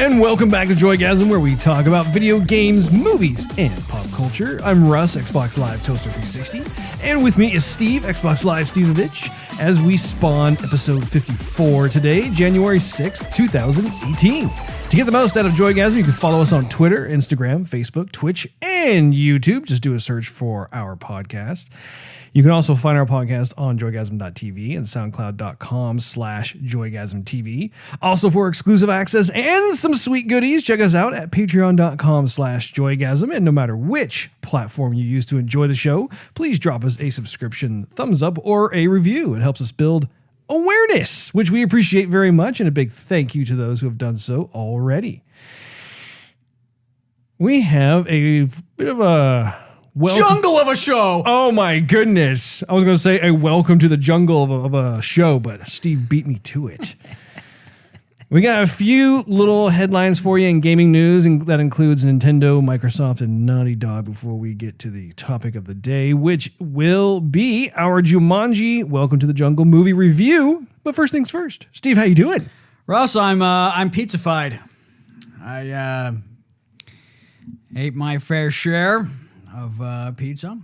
and welcome back to Joygasm, where we talk about video games, movies, and pop culture. I'm Russ, Xbox Live Toaster 360, and with me is Steve, Xbox Live Stevenovich, as we spawn episode 54 today, January 6th, 2018. To get the most out of Joygasm, you can follow us on Twitter, Instagram, Facebook, Twitch, and YouTube. Just do a search for our podcast. You can also find our podcast on joygasm.tv and soundcloud.com/joygasmtv. Also, for exclusive access and some sweet goodies, check us out at patreon.com/joygasm. And no matter which platform you use to enjoy the show, please drop us a subscription, thumbs up, or a review. It helps us build awareness, which we appreciate very much. And a big thank you to those who have done so already. We have a bit of a jungle of a show. Oh my goodness. I was going to say a welcome to the jungle of a show, but Steve beat me to it. We got a few little headlines for you in gaming news, and that includes Nintendo, Microsoft, and Naughty Dog before we get to the topic of the day, which will be our Jumanji Welcome to the Jungle movie review. But first things first. Steve, how you doing? Russ, I'm pizza-fied. I ate my fair share of pizza.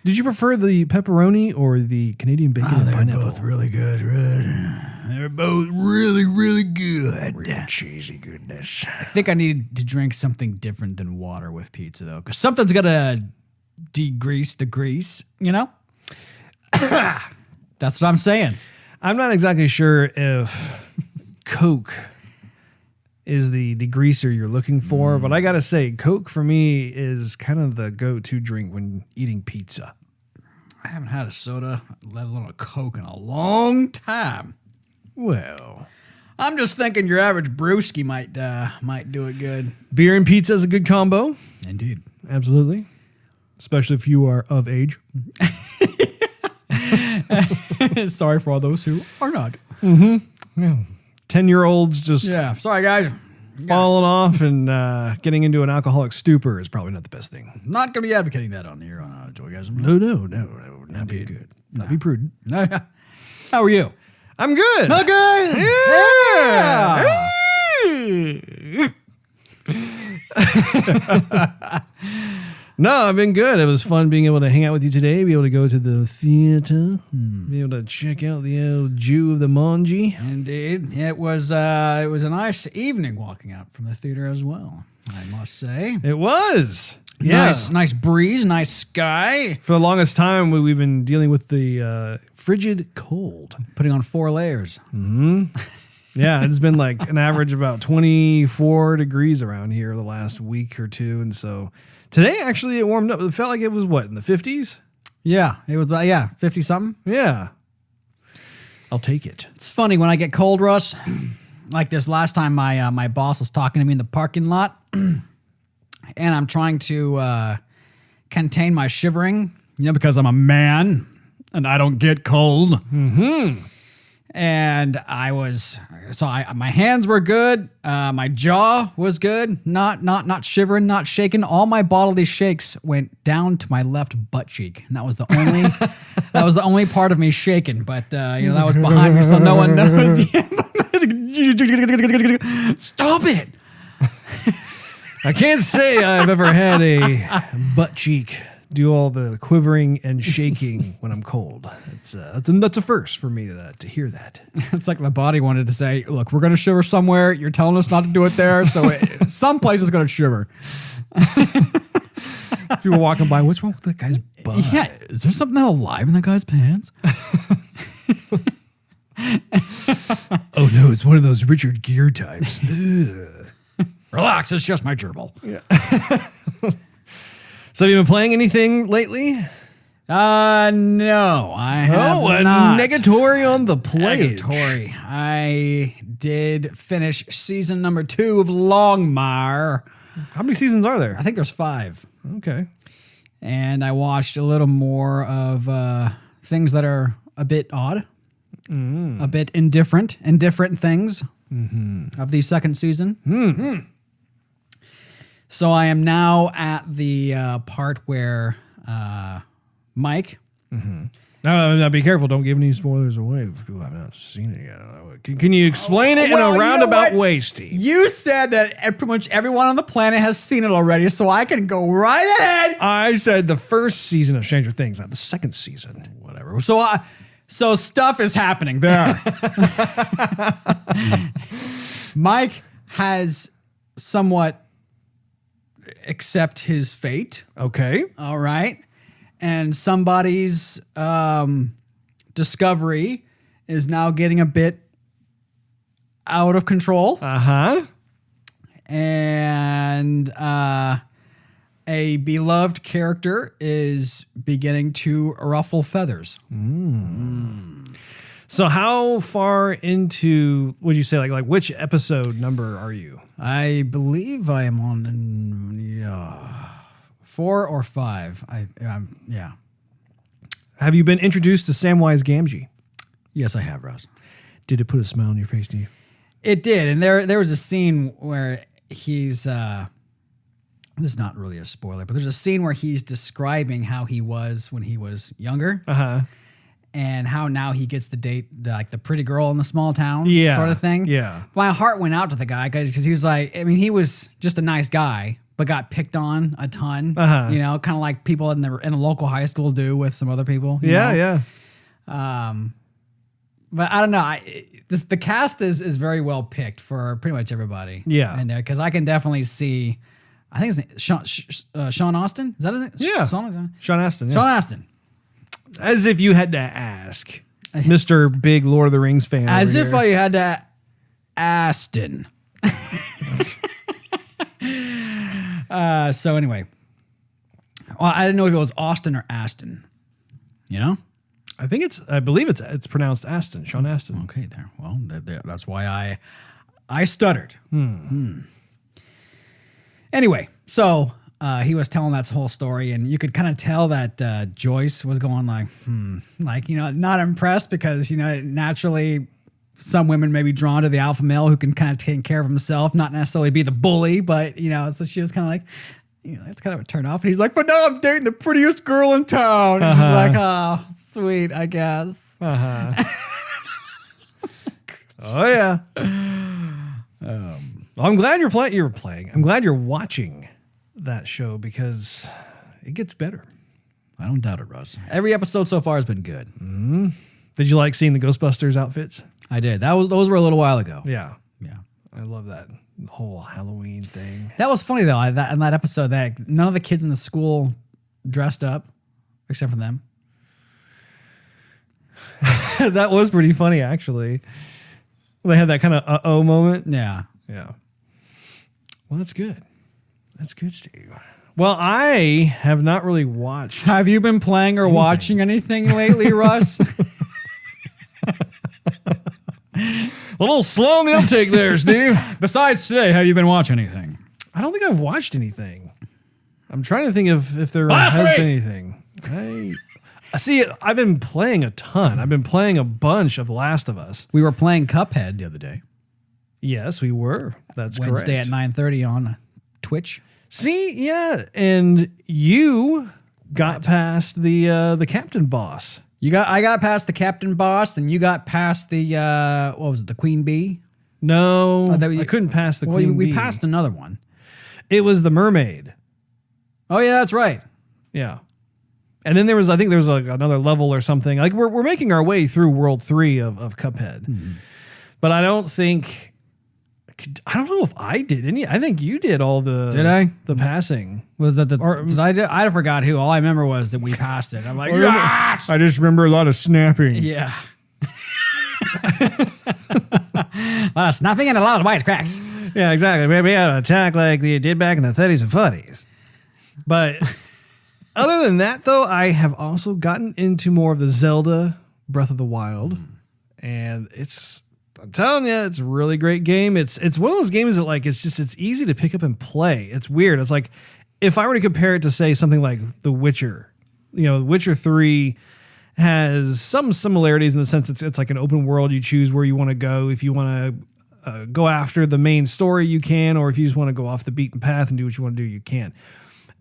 Did you prefer the pepperoni or the Canadian bacon and pineapple? They're both really good. They're both really, really good. Real cheesy goodness. I think I need to drink something different than water with pizza, though, because something's got to degrease the grease, you know? That's what I'm saying. I'm not exactly sure if Coke is the degreaser you're looking for, but I gotta say, Coke for me is kind of the go-to drink when eating pizza. I haven't had a soda, let alone a Coke, in a long time. Well, I'm just thinking your average brewski might do it good. Beer and pizza is a good combo. Indeed. Absolutely. Especially if you are of age. Sorry for all those who are not. Mm-hmm. Yeah. 10-year-olds just sorry guys, falling off and getting into an alcoholic stupor is probably not the best thing. Not going to be advocating that on here on Joygasm. No, not be good. Not be prudent. No. How are you? I'm good. Okay. Yeah. No, I've been good. It was fun being able to hang out with you today, be able to go to the theater, be able to check out the old Jew of the Jumanji. Indeed. It was a nice evening walking out from the theater as well, I must say. It was. Yeah. Nice breeze, nice sky. For the longest time, we've been dealing with the frigid cold. Putting on 4 layers. Mm-hmm. Yeah, it's been like an average of about 24 degrees around here the last week or two. And so today, actually, it warmed up. It felt like it was, what, in the 50s? Yeah, it was, 50-something. Yeah. I'll take it. It's funny, when I get cold, Russ, like this last time my boss was talking to me in the parking lot, and I'm trying to contain my shivering, because I'm a man, and I don't get cold. Mm-hmm. And my hands were good, my jaw was good, not shivering, not shaking. All my bodily shakes went down to my left butt cheek, and that was the only part of me shaking. But that was behind me, so no one knows. Stop it! I can't say I've ever had a butt cheek do all the quivering and shaking when I'm cold. That's a first for me to hear that. It's like the body wanted to say, look, we're going to shiver somewhere. You're telling us not to do it there. So some place is going to shiver. People walking by, what's wrong with that guy's butt? Yeah, is there something alive in that guy's pants? Oh no, it's one of those Richard Gere types. Relax, it's just my gerbil. Yeah. So have you been playing anything lately? No, I have not. Negatory on the plate. Negatory. I did finish season number 2 of Longmire. How many seasons are there? I think there's 5. Okay. And I watched a little more of things that are a bit odd, a bit indifferent things of the second season. Mm-hmm. So I am now at the part where Mike Now be careful. Don't give any spoilers away if people have not seen it yet. Can you explain it in a roundabout way, Steve? You said that pretty much everyone on the planet has seen it already, so I can go right ahead. I said the first season of Stranger Things, not the second season. Whatever. So stuff is happening there. Mike has somewhat accept his fate. Okay. All right. And somebody's discovery is now getting a bit out of control. Uh-huh. And a beloved character is beginning to ruffle feathers. So how far into, would you say, like which episode number are you? I believe I am on 4 or 5. Yeah. Have you been introduced to Samwise Gamgee? Yes, I have, Russ. Did it put a smile on your face to you? It did, and there was a scene where he's. This is not really a spoiler, but there's a scene where he's describing how he was when he was younger. Uh-huh. And how now he gets to date the pretty girl in the small town, Yeah. sort of thing. Yeah. My heart went out to the guy because he was like, I mean, he was just a nice guy, but got picked on a ton. Uh-huh. You know, kind of like people in the local high school do with some other people. you know? Yeah. But I don't know. The cast is very well picked for pretty much everybody. Yeah. in there because I can definitely see. I think it's Sean Austin. Is that his name? Yeah. Sean Astin. Yeah. Sean Astin. As if you had to ask, Mr. Big Lord of the Rings fan. As over if here. I had to Aston. So anyway, well, I didn't know if it was Austin or Aston. You know? I believe it's pronounced Astin. Sean Astin. Okay, there. Well, that's why I stuttered. Anyway, so he was telling that whole story, and you could kind of tell that Joyce was going like, not impressed because, naturally some women may be drawn to the alpha male who can kind of take care of himself, not necessarily be the bully, but, so she was kind of like, it's kind of a turn off. And he's like, but no, I'm dating the prettiest girl in town. And she's like, oh, sweet, I guess. Uh-huh. Oh, yeah. I'm glad you're playing. I'm glad you're watching that show because it gets better. I don't doubt it, Russ. Every episode so far has been good. Mm-hmm. Did you like seeing the Ghostbusters outfits? I did. Those were a little while ago. Yeah. Yeah. I love that whole Halloween thing. That was funny, though, in that episode that none of the kids in the school dressed up except for them. That was pretty funny, actually. They had that kind of uh-oh moment. Yeah. Yeah. Well, that's good. That's good, Steve. Well, I have not really watched. Have you been playing or watching anything lately, Russ? A little slow on the uptake there, Steve. Besides today, have you been watching anything? I don't think I've watched anything. I'm trying to think if there has been anything. See, I've been playing a ton. I've been playing a bunch of Last of Us. We were playing Cuphead the other day. Yes, we were. That's Wednesday correct. at 9:30 on Twitch. See, yeah, and you got past the captain boss. I got past the captain boss, and you got past the what was it, the queen bee? No, I couldn't pass the queen bee. We passed another one. It was the mermaid. Oh yeah, that's right. Yeah. And then I think there was like another level or something. Like we're making our way through World 3 of Cuphead. But I don't know if I did any. I think you did all the. Did I? The passing. Was that did I forgot who. All I remember was that we passed it. I'm like, yes! I just remember a lot of snapping. Yeah. A lot of snapping and a lot of wisecracks. Yeah, exactly. Maybe had an attack like you did back in the 30s and 40s. But other than that, though, I have also gotten into more of the Zelda Breath of the Wild. And I'm telling you, it's a really great game. It's one of those games that it's easy to pick up and play. It's weird. It's like if I were to compare it to say something like The Witcher, Witcher 3 has some similarities in the sense it's like an open world. You choose where you want to go. If you want to go after the main story, you can, or if you just want to go off the beaten path and do what you want to do, you can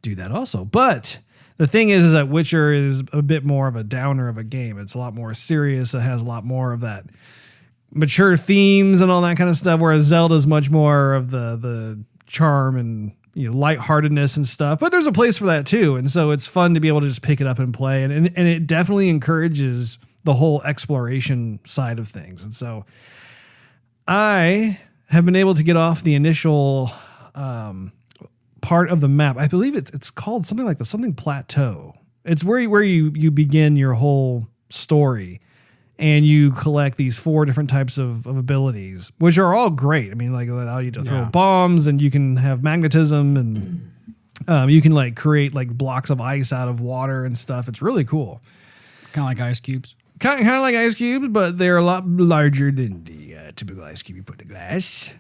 do that also. But The thing is that Witcher is a bit more of a downer of a game. It's a lot more serious. It has a lot more of that mature themes and all that kind of stuff, whereas Zelda's much more of the charm and lightheartedness and stuff. But there's a place for that too, and so it's fun to be able to just pick it up and play, and it definitely encourages the whole exploration side of things. And so I have been able to get off the initial part of the map. I believe it's called something like something plateau. It's where you begin your whole story, and you collect these 4 different types of abilities, which are all great. I mean, like, they allow you to throw bombs, and you can have magnetism, and you can like create like blocks of ice out of water and stuff. It's really cool. Kind of like ice cubes. Kind of like ice cubes, but they're a lot larger than the typical ice cube you put in a glass.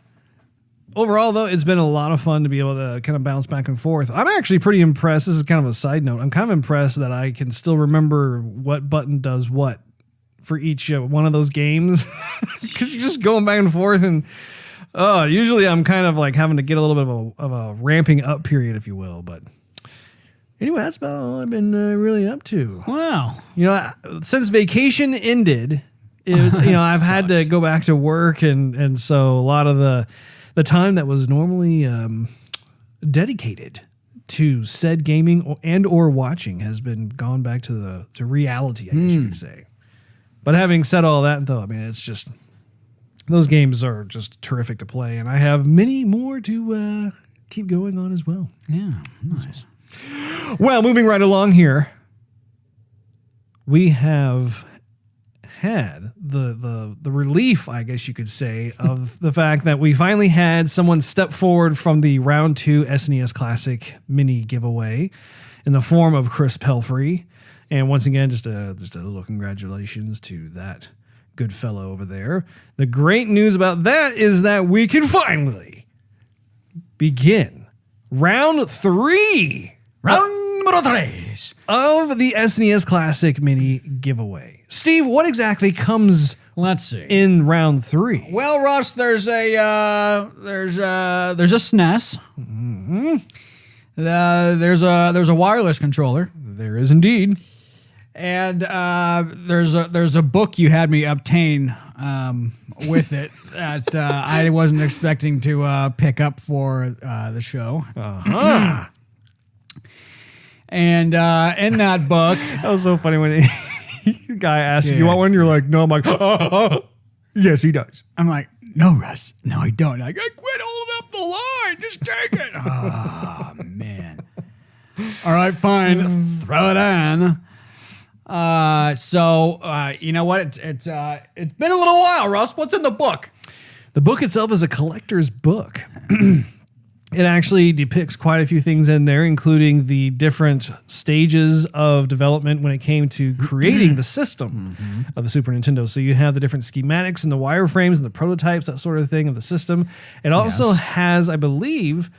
Overall, though, it's been a lot of fun to be able to kind of bounce back and forth. I'm actually pretty impressed. This is kind of a side note. I'm kind of impressed that I can still remember what button does what for each one of those games. Because you're just going back and forth. And usually I'm kind of like having to get a little bit of a ramping up period, if you will. But anyway, that's about all I've been really up to. Wow. Since vacation ended, I've had to go back to work. And so a lot of the time that was normally dedicated to said gaming and or watching has been gone back to reality, I guess you could say. But having said all that, though, I mean, it's just, those games are just terrific to play, and I have many more to keep going on as well. Yeah, nice. Well, moving right along here, we have had the relief, I guess you could say, of the fact that we finally had someone step forward from the round 2 SNES Classic mini giveaway in the form of Chris Pelfrey. And once again, just a little congratulations to that good fellow over there. The great news about that is that we can finally begin round 3. Round numero 3 of the SNES Classic mini giveaway. Steve, what exactly comes Let's see. in round 3? Well, Russ, there's a SNES. Mm-hmm. There's a wireless controller. There is indeed. And there's a book you had me obtain with it that I wasn't expecting to pick up for the show. Uh-huh. And in that book, That was so funny when the guy asked, you want one? You're like, no. I'm like, yes, he does. I'm like, no, Russ, no, I don't. Like, I quit holding up the line. Just take it. Oh, man. All right, fine. Throw it on. You know what? It's been a little while, Russ. What's in the book? The book itself is a collector's book. It actually depicts quite a few things in there, including the different stages of development when it came to creating the system of the Super Nintendo. So you have the different schematics and the wireframes and the prototypes, that sort of thing of the system. It also has, I believe,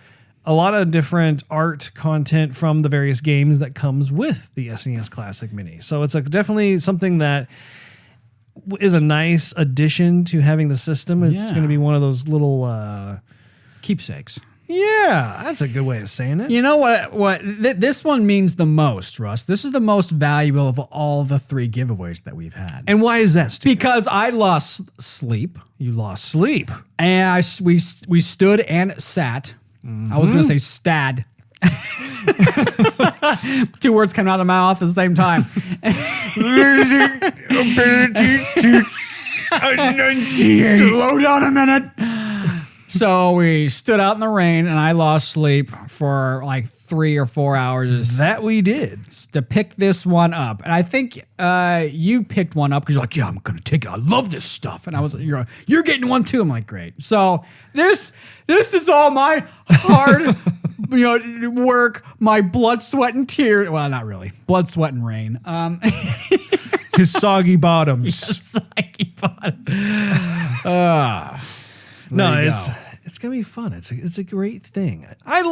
a lot of different art content from the various games that comes with the SNES Classic Mini. So it's definitely something that is a nice addition to having the system. It's going to be one of those little keepsakes. Yeah, that's a good way of saying it. You know what this one means the most, Russ? This is the most valuable of all the 3 giveaways that we've had. And why is that, Steve? Because I lost sleep. You lost sleep. And we stood and sat. I was going to say stad. 2 words coming out of my mouth at the same time. Losing ability to enunciate. Slow down a minute. So we stood out in the rain, and I lost sleep for like 3 or 4 hours. That we did. To pick this one up. And I think you picked one up because you're like, yeah, I'm going to take it. I love this stuff. And I was like, you're getting one too. I'm like, great. So this is all my hard work, my blood, sweat, and tears. Well, not really. Blood, sweat, and rain. His soggy bottoms. Soggy bottom. No, it's gonna be fun. It's a great thing. I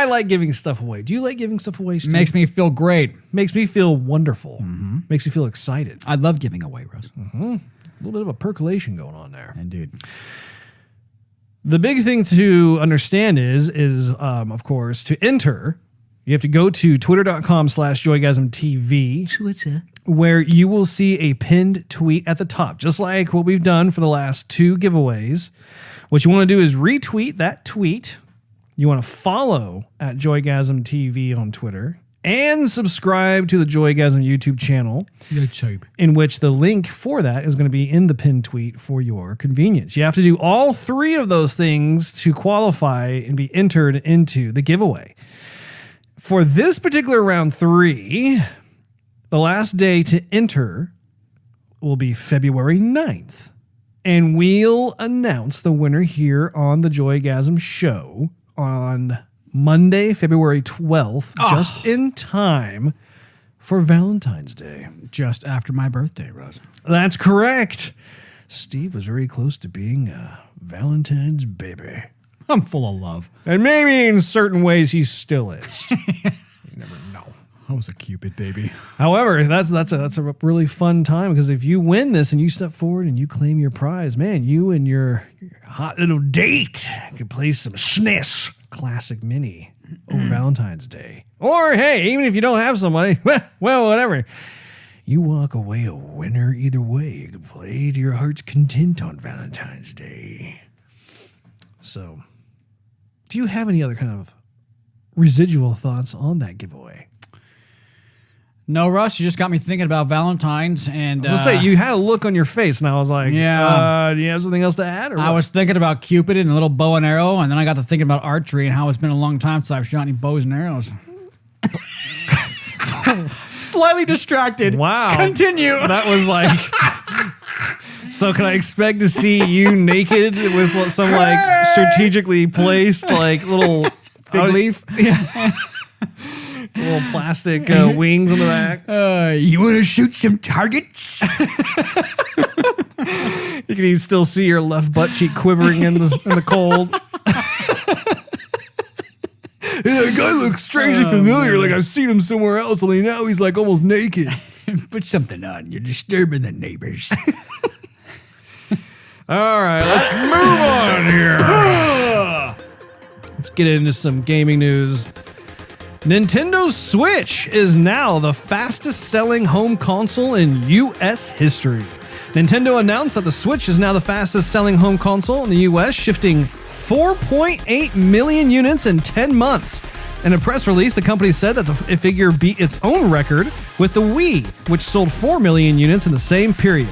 like giving stuff away. Do you like giving stuff away, Steve? Makes me feel great. Makes me feel wonderful. Makes me feel excited. I love giving away, Russ. A little bit of a percolation going on there. Indeed. The big thing to understand is of course to enter You have to go to twitter.com/joygasmtv, Twitter. where you will see a pinned tweet at the top, just like what we've done for the last 2 giveaways. What you want to do is retweet that tweet. You want to follow at Joygasm TV on Twitter and subscribe to the Joygasm YouTube channel, in which the link for that is going to be in the pinned tweet for your convenience. You have to do all 3 of those things to qualify and be entered into the giveaway. For this particular round 3, the last day to enter will be February 9th, and we'll announce the winner here on the Joygasm show on Monday, February 12th, just in time for Valentine's Day. Just after my birthday, Russ. That's correct. Steve was very close to being a Valentine's baby. I'm full of love. And maybe in certain ways he still is. You never know. I was a Cupid baby. However, that's a really fun time, because if you win this and you step forward and you claim your prize, man, you and your hot little date could play some SNES Classic Mini over Valentine's Day. Or hey, even if you don't have somebody, well, whatever. You walk away a winner either way. You can play to your heart's content on Valentine's Day. So, do you have any other kind of residual thoughts on that giveaway? No, Russ, you just got me thinking about Valentine's. And I was going to say, you had a look on your face, and I was like, yeah. Do you have something else to add? Or I was thinking about Cupid and a little bow and arrow, and then I got to thinking about archery and how it's been a long time since I've shot any bows and arrows. Slightly distracted. Wow. Continue. That was like... So can I expect to see you naked with some like strategically placed like little fig leaf? Yeah. Little plastic wings on the back. You want to shoot some targets? You can even still see your left butt cheek quivering in the cold. That guy looks strangely familiar. Man. Like I've seen him somewhere else, only now he's like almost naked. Put something on. You're disturbing the neighbors. All right, let's move on here. Let's get into some gaming news. Nintendo Switch is now the fastest selling home console in U.S. history. Nintendo announced that the Switch is now the fastest selling home console in the U.S., shifting 4.8 million units in 10 months. In a press release, the company said that the figure beat its own record with the Wii, which sold 4 million units in the same period.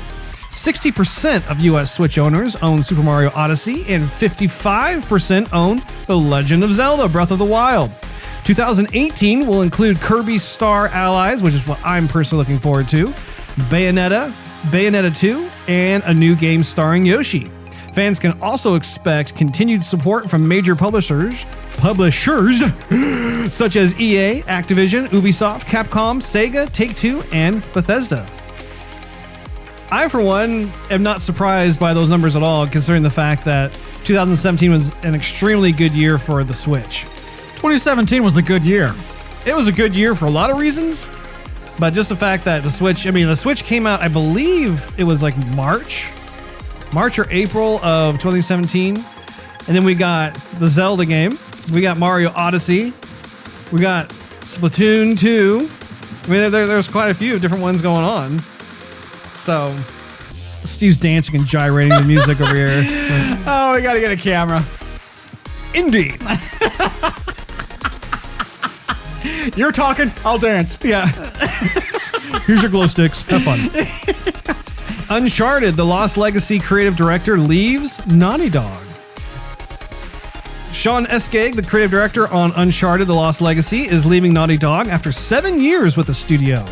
60% of U.S. Switch owners own Super Mario Odyssey, and 55% own The Legend of Zelda Breath of the Wild. 2018 will include Kirby Star Allies, which is what I'm personally looking forward to, Bayonetta 2, and a new game starring Yoshi. Fans can also expect continued support from major publishers such as EA, Activision, Ubisoft, Capcom, Sega, Take-Two, and Bethesda. I, for one, am not surprised by those numbers at all, considering the fact that 2017 was an extremely good year for the Switch. 2017 was a good year. It was a good year for a lot of reasons, but just the fact that the Switch came out, I believe it was like March or April of 2017. And then we got the Zelda game. We got Mario Odyssey. We got Splatoon 2. I mean, there's quite a few different ones going on. So, Steve's dancing and gyrating the music over here. Oh, we gotta get a camera. Indeed. You're talking, I'll dance. Yeah. Here's your glow sticks. Have fun. Uncharted, the Lost Legacy creative director, leaves Naughty Dog. Sean Eskeg, the creative director on Uncharted, the Lost Legacy, is leaving Naughty Dog after 7 years with the studio.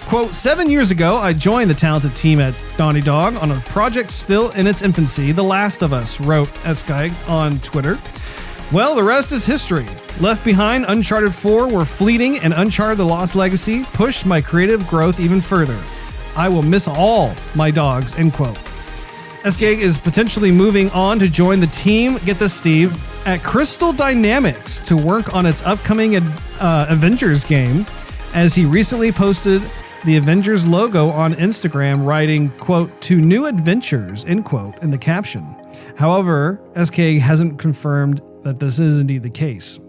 Quote, 7 years ago, I joined the talented team at Naughty Dog on a project still in its infancy, The Last of Us, wrote Eskeg on Twitter. Well, the rest is history. Left Behind, Uncharted 4 were fleeting, and Uncharted The Lost Legacy pushed my creative growth even further. I will miss all my dogs, end quote. Eskeg is potentially moving on to join the team, get this, Steve, at Crystal Dynamics to work on its upcoming Avengers game, as he recently posted the Avengers logo on Instagram, writing, quote, to new adventures, end quote, in the caption. However, SK hasn't confirmed that this is indeed the case.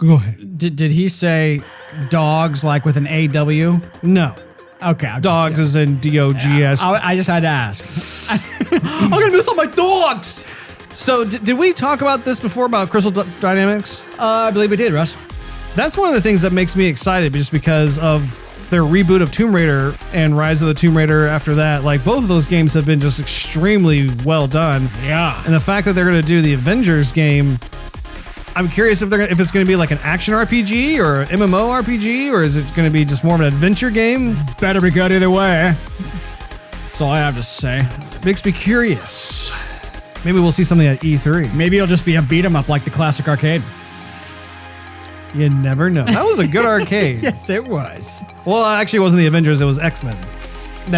Go ahead. Did he say dogs like with an AW? No. Okay. I'm Dogs just is in DOGS. I just had to ask. I'm gonna miss all my dogs. So did we talk about this before about Crystal Dynamics? I believe we did, Russ. That's one of the things that makes me excited, just because of their reboot of Tomb Raider and Rise of the Tomb Raider after that. Like, both of those games have been just extremely well done. Yeah. And the fact that they're going to do the Avengers game, I'm curious if it's going to be like an action RPG or MMO RPG, or is it going to be just more of an adventure game? Better be good either way. That's all I have to say. Makes me curious. Maybe we'll see something at E3. Maybe it'll just be a beat 'em up like the classic arcade. You never know. That was a good arcade. Yes, it was. Well, actually, it wasn't the Avengers. It was X-Men.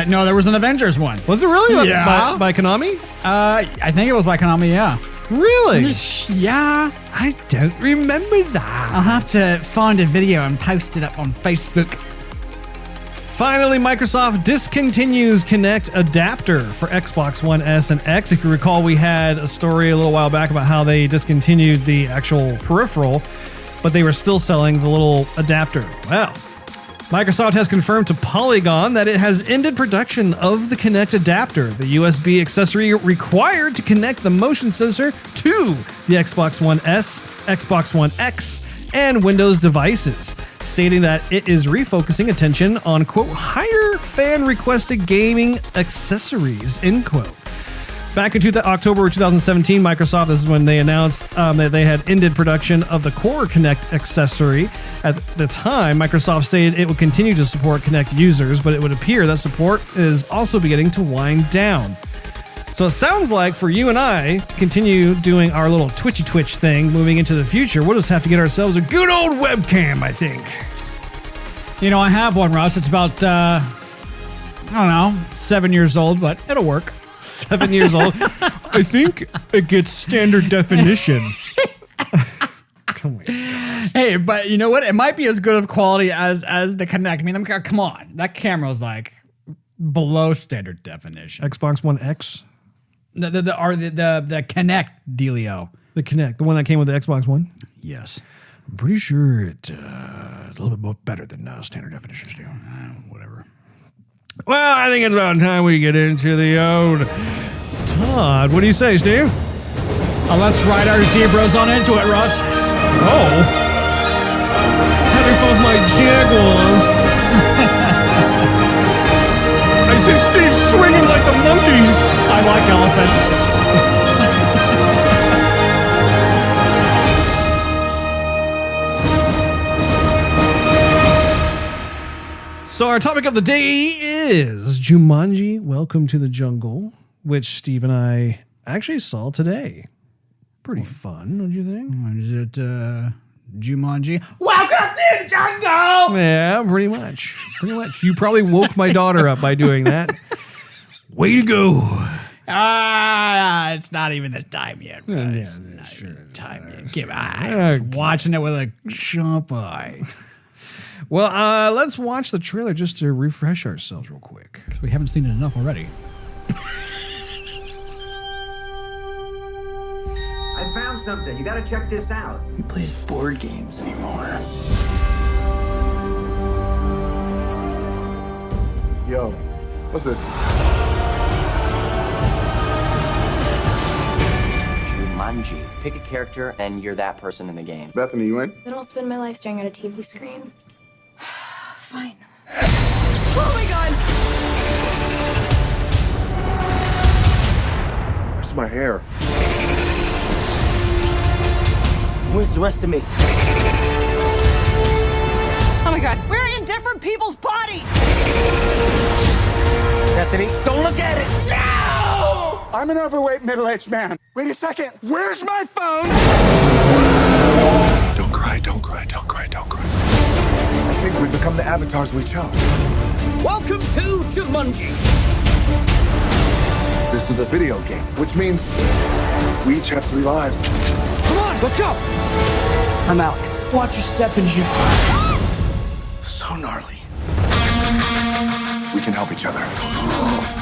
No, there was an Avengers one. Was it really? Yeah. By Konami? I think it was by Konami, yeah. Really? Yeah. I don't remember that. I'll have to find a video and post it up on Facebook. Finally, Microsoft discontinues Kinect adapter for Xbox One S and X. If you recall, we had a story a little while back about how they discontinued the actual peripheral, but they were still selling the little adapter. Well, Microsoft has confirmed to Polygon that it has ended production of the Kinect adapter, the USB accessory required to connect the motion sensor to the Xbox One S, Xbox One X, and Windows devices, stating that it is refocusing attention on, quote, higher fan-requested gaming accessories, end quote. Back in October 2017, Microsoft, this is when they announced that they had ended production of the Core Kinect accessory. At the time, Microsoft stated it would continue to support Kinect users, but it would appear that support is also beginning to wind down. So it sounds like for you and I to continue doing our little twitchy twitch thing moving into the future, we'll just have to get ourselves a good old webcam, I think. You know, I have one, Russ. It's about, I don't know, 7 years old, but it'll work. 7 years old. I think it gets standard definition. Come on. Hey, but you know what? It might be as good of quality as the Kinect. I mean, come on. That camera's like below standard definition. Xbox One X? The Kinect dealio. The Kinect, the one that came with the Xbox One? Yes. I'm pretty sure it's a little bit more better than standard definitions do. Whatever. Well, I think it's about time we get into the ode. Todd, what do you say, Steve? Let's ride our zebras on into it, Russ. Oh. Having fun with my Jaguars. I see Steve swinging like the monkeys. I like elephants. So our topic of the day is Jumanji, Welcome to the Jungle, which Steve and I actually saw today. Pretty fun, don't you think? Is it Jumanji? Welcome to the jungle! Yeah, pretty much. Pretty much. You probably woke my daughter up by doing that. Way to go. It's not even the time yet. Right? Yeah, It's not sure. even the time yet. I was watching it with a sharp eye. Well, let's watch the trailer just to refresh ourselves real quick. We haven't seen it enough already. I found something. You gotta check this out. Who plays board games anymore? Yo, what's this? Jumanji. Pick a character and you're that person in the game. Bethany, you in? I don't spend my life staring at a TV screen. Fine. Oh my god! Where's my hair? Where's the rest of me? Oh my god, we're in different people's bodies! Bethany, don't look at it! No! I'm an overweight middle-aged man. Wait a second. Where's my phone? Don't cry, don't cry, don't cry, don't cry. I think we've become the avatars we chose. Welcome to Jumanji. This is a video game, which means we each have 3 lives. Come on, let's go. I'm Alex. Watch your step in here. So gnarly. We can help each other.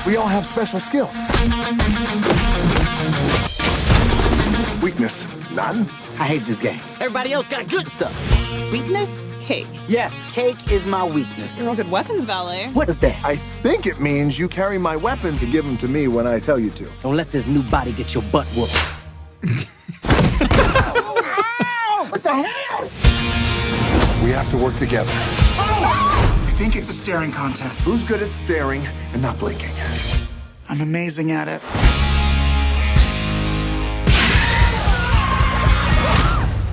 We all have special skills. Weakness? None? I hate this game. Everybody else got good stuff. Weakness? Cake. Yes, cake is my weakness. You're a good weapons valet. What is that? I think it means you carry my weapons and give them to me when I tell you to. Don't let this new body get your butt whooped. What the hell? We have to work together. I think it's a staring contest. Who's good at staring and not blinking? I'm amazing at it.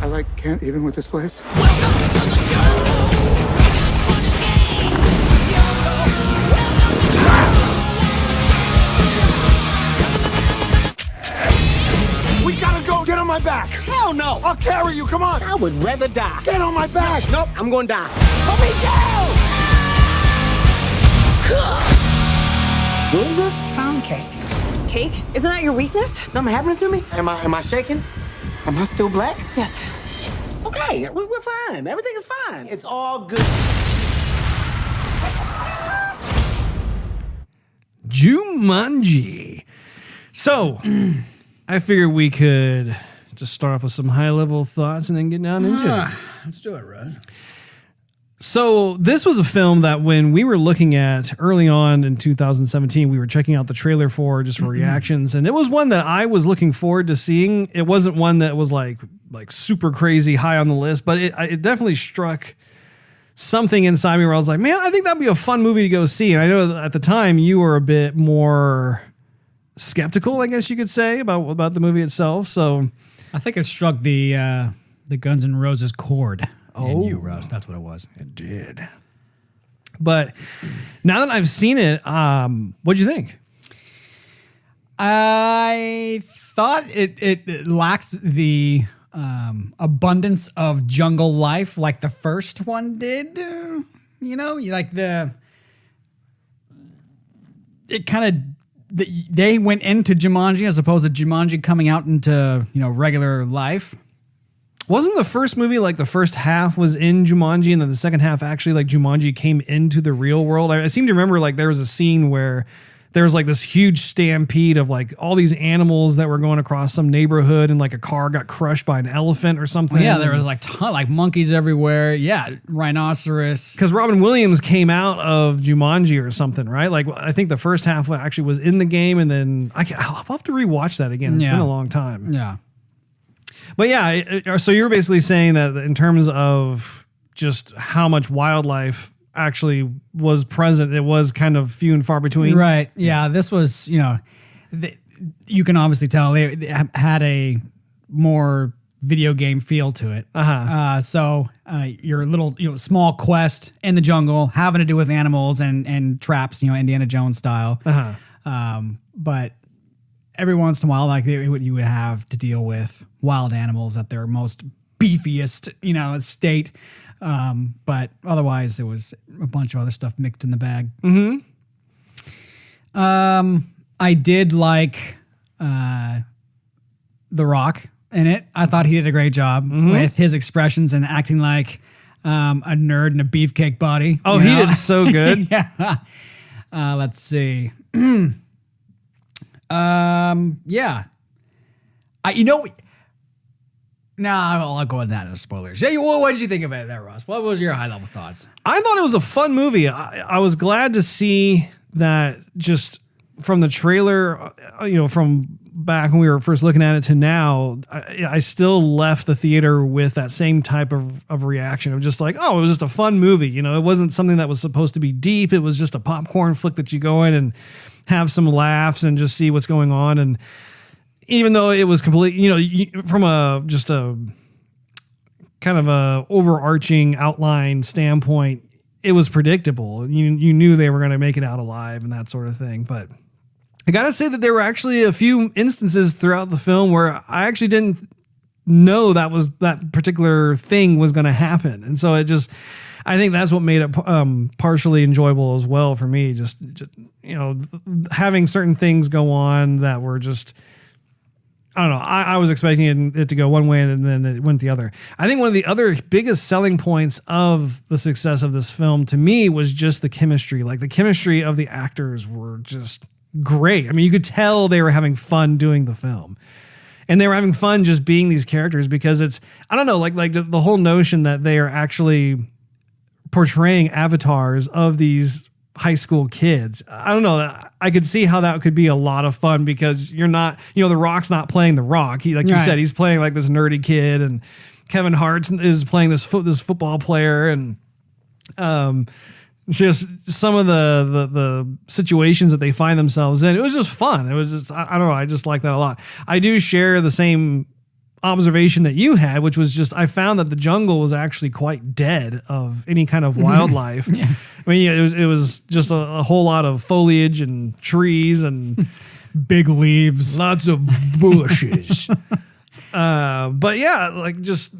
I can't even with this place. We gotta go. Get on my back. Hell no! I'll carry you. Come on. I would rather die. Get on my back. Nope, I'm gonna die. Let me down! What is this? Pound cake. Cake? Isn't that your weakness? Something happening to me? Am I shaking? Am I still black? Yes. Okay, we're fine. Everything is fine. It's all good. Jumanji. So, I figured we could just start off with some high-level thoughts and then get down into it. Let's do it, Russ. So this was a film that when we were looking at early on in 2017, we were checking out the trailer for just for reactions. And it was one that I was looking forward to seeing. It wasn't one that was like super crazy high on the list, but it definitely struck something inside me where I was like, man, I think that'd be a fun movie to go see. And I know that at the time you were a bit more skeptical, I guess you could say, about the movie itself. So I think it struck the Guns N' Roses chord. In you, Russ. That's what it was. It did. But now that I've seen it, what'd you think? I thought it lacked the abundance of jungle life like the first one did. They went into Jumanji as opposed to Jumanji coming out into regular life. Wasn't the first movie like the first half was in Jumanji and then the second half actually like Jumanji came into the real world? I seem to remember like there was a scene where there was like this huge stampede of like all these animals that were going across some neighborhood and like a car got crushed by an elephant or something. Yeah, there was like monkeys everywhere. Yeah, rhinoceros. Because Robin Williams came out of Jumanji or something, right? Like I think the first half actually was in the game and then I'll have to rewatch that again. It's been a long time. Yeah. But yeah, so you're basically saying that in terms of just how much wildlife actually was present, it was kind of few and far between. Right. Yeah. This was, you can obviously tell they had a more video game feel to it. So your little, small quest in the jungle having to do with animals and traps, Indiana Jones style. But every once in a while, like you would have to deal with wild animals at their most beefiest, state. But otherwise, there was a bunch of other stuff mixed in the bag. Mm-hmm. I did like The Rock in it. I thought he did a great job with his expressions and acting like a nerd in a beefcake body. Oh, he did so good. Yeah. Let's see. Yeah. I'll go into that in the spoilers. Yeah, what did you think about that, Ross? What was your high level thoughts? I thought it was a fun movie. I was glad to see that just from the trailer, from back when we were first looking at it to now, I still left the theater with that same type of reaction of just like, oh, it was just a fun movie. It wasn't something that was supposed to be deep. It was just a popcorn flick that you go in and have some laughs and just see what's going on. And even though it was complete, from a kind of a overarching outline standpoint, it was predictable. You knew they were going to make it out alive and that sort of thing. But I got to say that there were actually a few instances throughout the film where I actually didn't know that particular thing was going to happen. And so I think that's what made it partially enjoyable as well for me. Just having certain things go on that were just, I don't know. I was expecting it to go one way and then it went the other. I think one of the other biggest selling points of the success of this film to me was just the chemistry. Like the chemistry of the actors were just great. I mean, you could tell they were having fun doing the film. And they were having fun just being these characters because it's, I don't know, like the whole notion that they are actually portraying avatars of these high school kids. I don't know. I could see how that could be a lot of fun because you're not, The Rock's not playing The Rock. He, like you said, he's playing like this nerdy kid, and Kevin Hart is playing this football player, and just some of the situations that they find themselves in. It was just fun. It was just, I don't know. I just like that a lot. I do share the same observation that you had, which was just, I found that the jungle was actually quite dead of any kind of wildlife. Yeah. I mean, it was just a whole lot of foliage and trees and big leaves, lots of bushes. But yeah, like just,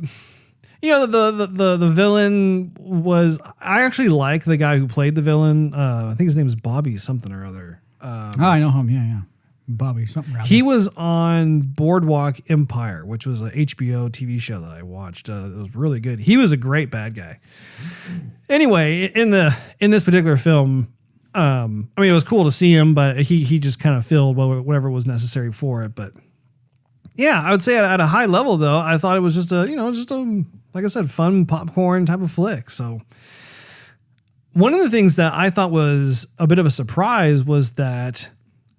the villain was, I actually like the guy who played the villain. I think his name is Bobby something or other. I know him. Yeah. Bobby something. He was on Boardwalk Empire, which was an HBO TV show that I watched. It was really good. He was a great bad guy. Anyway, in this particular film, I mean, it was cool to see him, but he just kind of filled whatever was necessary for it. But yeah, I would say at a high level, though, I thought it was just a like I said, fun popcorn type of flick. So one of the things that I thought was a bit of a surprise was that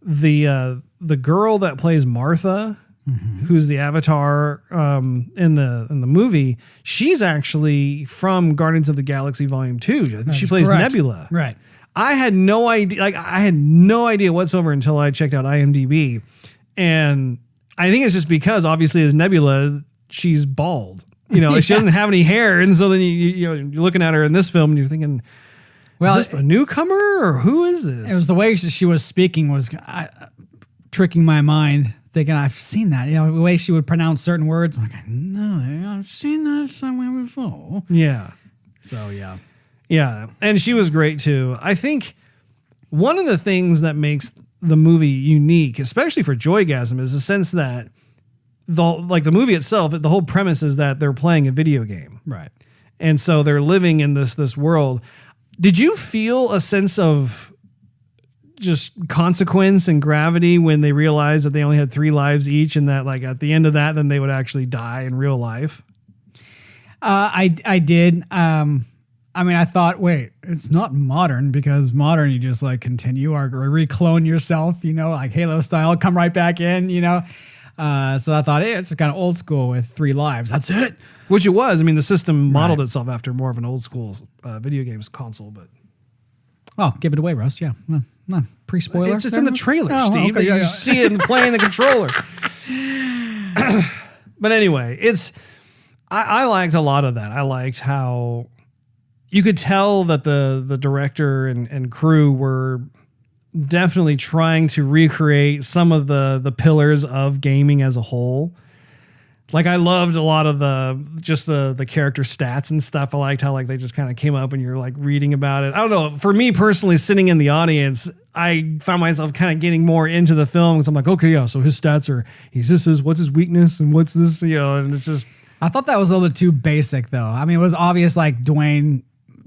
the girl that plays Martha, who's the Avatar in the movie, she's actually from Guardians of the Galaxy Volume 2. She plays correct. Nebula. Right. I had no idea. I had no idea whatsoever until I checked out IMDb, and I think it's just because obviously as Nebula, she's bald. She doesn't have any hair, and so then you're looking at her in this film and you're thinking, well, is this a newcomer or who is this? It was the way she was speaking was tricking my mind, thinking I've seen that. The way she would pronounce certain words, I'm like, no, I've seen that somewhere before. Yeah. So yeah. Yeah, and she was great too. I think one of the things that makes the movie unique, especially for Joygasm, is the sense that the movie itself, the whole premise is that they're playing a video game. Right. And so they're living in this world. Did you feel a sense of just consequence and gravity when they realized that they only had 3 lives each, and that like at the end of that, then they would actually die in real life? I did. I mean, I thought, wait, it's not modern, because modern you just like continue or reclone yourself, like Halo style, come right back in, So I thought, hey, it's kind of old school with 3 lives. That's it. Which it was. I mean, the system modeled itself after more of an old school video games console, but. Oh, give it away, Russ. Yeah. No, pre-spoiler. It's just in the trailer, oh, Steve. Okay, you see it playing the controller. But anyway, I liked a lot of that. I liked how you could tell that the director and crew were definitely trying to recreate some of the pillars of gaming as a whole. Like I loved a lot of the character stats and stuff. I liked how like they just kind of came up and you're like reading about it. I don't know. For me personally, sitting in the audience, I found myself kind of getting more into the film because I'm like, okay, yeah. So his stats are what's his weakness and what's this, and it's just. I thought that was a little bit too basic though. I mean, it was obvious like Dwayne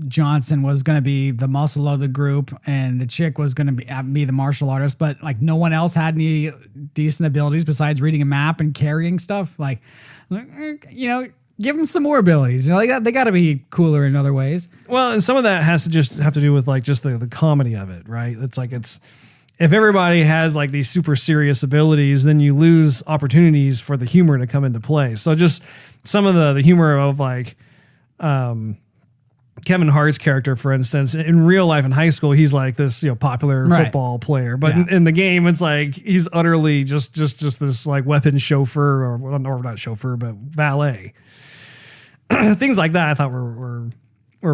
Johnson was going to be the muscle of the group and the chick was going to be the martial artist, but like no one else had any decent abilities besides reading a map and carrying stuff. Like, give them some more abilities. They got to be cooler in other ways. Well, and some of that has to just have to do with like just the comedy of it, right? It's like if everybody has like these super serious abilities, then you lose opportunities for the humor to come into play. So just some of the humor of like, Kevin Hart's character, for instance, in real life in high school, he's like this, popular football player, but in the game, it's like he's utterly just this like weapons chauffeur or not chauffeur, but valet. Things like that I thought were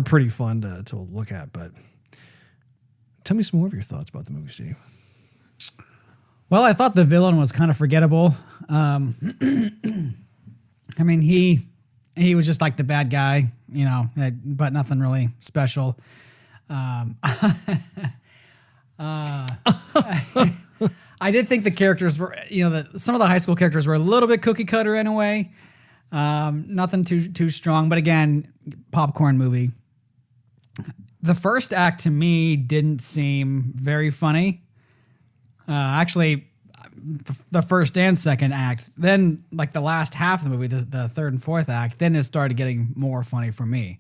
pretty fun to look at. But tell me some more of your thoughts about the movie, Steve. Well, I thought the villain was kind of forgettable. I mean, he was just like the bad guy, but nothing really special. I did think the characters were, some of the high school characters were a little bit cookie cutter in a way. Nothing too strong, but again, popcorn movie. The first act to me didn't seem very funny. Actually, the first and second act. Then like the last half of the movie, the third and fourth act, then it started getting more funny for me.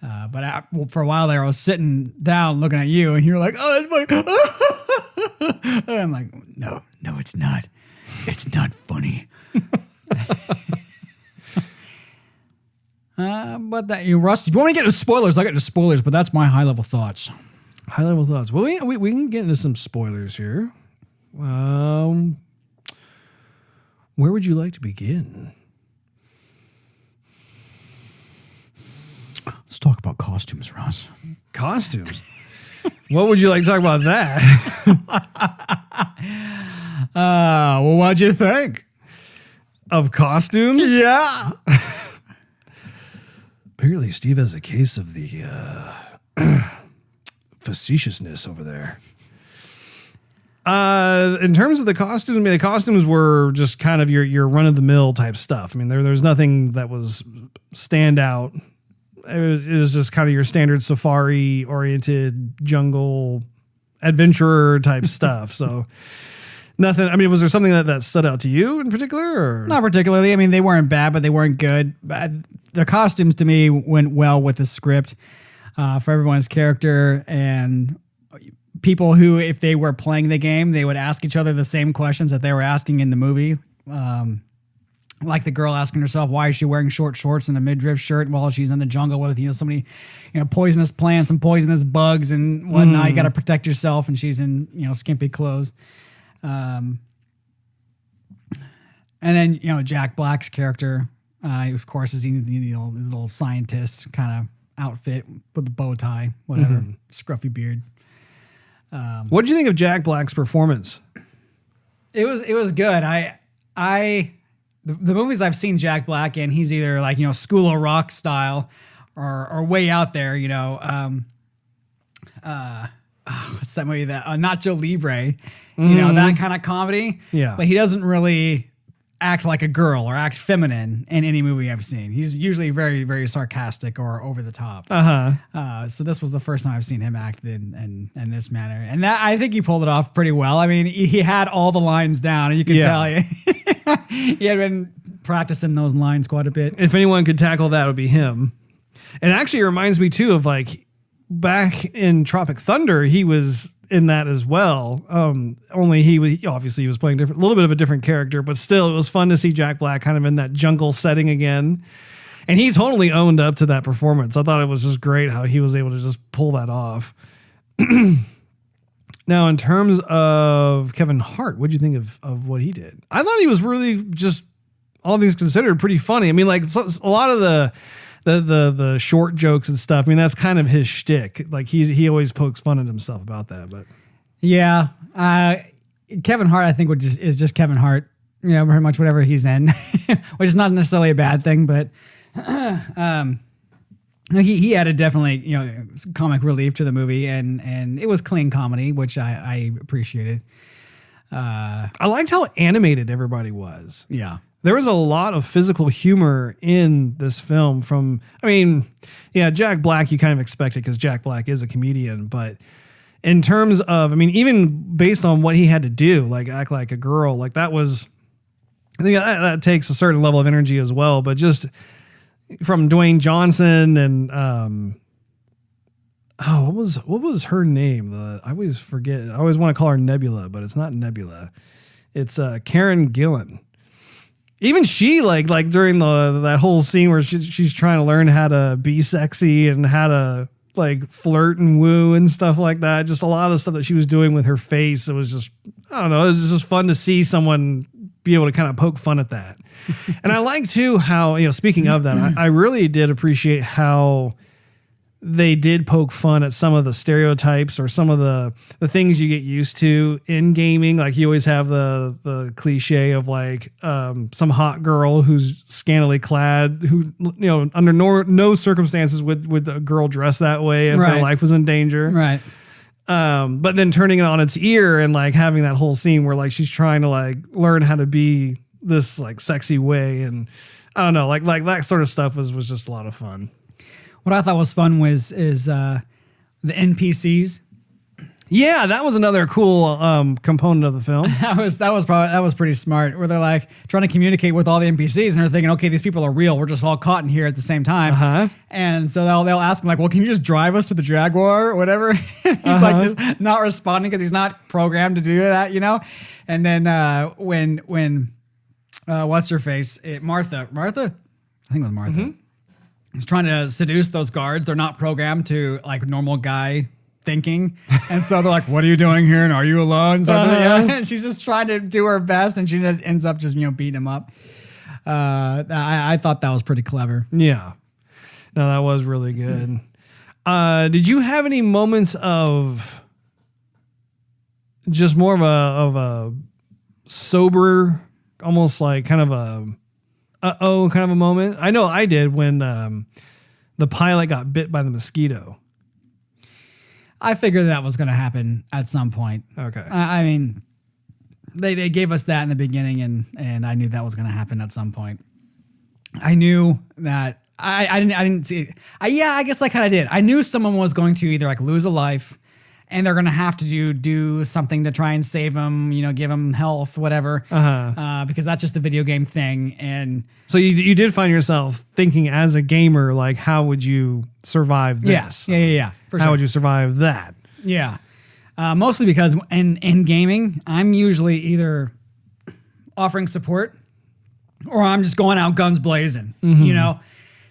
But for a while there, I was sitting down looking at you, and you're like, "Oh, that's funny." And I'm like, "No, it's not. It's not funny." But that Russ, if you want me to get into spoilers, I'll get into spoilers. But that's my high level thoughts. High level thoughts. Well, we can get into some spoilers here. Where would you like to begin? Let's talk about costumes, Ross. Costumes? What would you like to talk about that? Well, what'd you think? Of costumes? Yeah. Apparently, Steve has a case of the facetiousness over there. In terms of the costumes, I mean, the costumes were just kind of your run-of-the-mill type stuff. I mean, there's nothing that was stand out. It was just kind of your standard safari-oriented jungle adventurer type stuff. So nothing. I mean, was there something that stood out to you in particular? Or? Not particularly. I mean, they weren't bad, but they weren't good. The costumes to me went well with the script for everyone's character, and people who, if they were playing the game, they would ask each other the same questions that they were asking in the movie. Like the girl asking herself, why is she wearing short shorts and a midriff shirt while she's in the jungle with, so many, poisonous plants and poisonous bugs and whatnot. You got to protect yourself, and she's in, skimpy clothes. And then, Jack Black's character, of course, is his little scientist kind of outfit with the bow tie, whatever, scruffy beard. What did you think of Jack Black's performance? It was good. The movies I've seen Jack Black in, he's either like, School of Rock style or way out there, what's that movie that Nacho Libre, that kind of comedy. Yeah. But he doesn't really act like a girl or act feminine in any movie I've seen. He's usually very, very sarcastic or over the top. So this was the first time I've seen him act in this manner. And that, I think he pulled it off pretty well. I mean, he had all the lines down, and you could tell he had been practicing those lines quite a bit. If anyone could tackle that, it would be him. And actually, it reminds me too of like back in Tropic Thunder, he was in that as well. Only he was playing a little bit of a different character, but still, it was fun to see Jack Black kind of in that jungle setting again. And he totally owned up to that performance. I thought it was just great how he was able to just pull that off. Now, in terms of Kevin Hart, what did you think of what he did? I thought he was really, just all things considered, pretty funny. I mean, like a lot of the short jokes and stuff. I mean, that's kind of his shtick. Like he always pokes fun at himself about that. But yeah, Kevin Hart, I think, is just Kevin Hart. Pretty much whatever he's in, which is not necessarily a bad thing, but he added definitely comic relief to the movie, and it was clean comedy, which I appreciated. I liked how animated everybody was. Yeah. There was a lot of physical humor in this film Jack Black, you kind of expect it because Jack Black is a comedian, but in terms of, even based on what he had to do, like act like a girl, like that was, I think that takes a certain level of energy as well, but just from Dwayne Johnson and, what was her name? I always forget. I always want to call her Nebula, but it's not Nebula. It's Karen Gillan. Even she, like during that whole scene where she's trying to learn how to be sexy and how to like flirt and woo and stuff like that. Just a lot of stuff that she was doing with her face. It was just, I don't know. It was just fun to see someone be able to kind of poke fun at that. And I like too how, speaking of that, I really did appreciate how they did poke fun at some of the stereotypes or some of the things you get used to in gaming. Like you always have the cliche of like some hot girl who's scantily clad, who, under no circumstances would a girl dress that way if their life was in danger. Right. But then turning it on its ear and like having that whole scene where like she's trying to like learn how to be this like sexy way. And I don't know, like that sort of stuff was just a lot of fun. What I thought was fun is the NPCs. Yeah, that was another cool component of the film. That was pretty smart. Where they're like trying to communicate with all the NPCs, and they're thinking, okay, these people are real. We're just all caught in here at the same time. And so they'll ask him like, well, can you just drive us to the Jaguar or whatever? He's like just not responding because he's not programmed to do that, you know. And then when what's her face, Martha, I think it was Martha. He's trying to seduce those guards. They're not programmed to like normal guy thinking, and so they're like, what are you doing here, and are you alone? So and she's just trying to do her best, and she ends up just beating him up. I thought that was pretty clever. Yeah, no, that was really good. Did you have any moments of just more of a sober, almost like kind of a kind of a moment? I know I did when the pilot got bit by the mosquito. I figured that was going to happen at some point. Okay. I mean, they gave us that in the beginning, and I knew that was going to happen at some point. I knew that I didn't see it. I guess I kind of did. I knew someone was going to either like lose a life, and they're going to have to do something to try and save him, give him health, whatever, because that's just the video game thing. And so you did find yourself thinking as a gamer, like, how would you survive this? Yeah. How would you survive that? Yeah. Mostly because in gaming, I'm usually either offering support or I'm just going out guns blazing,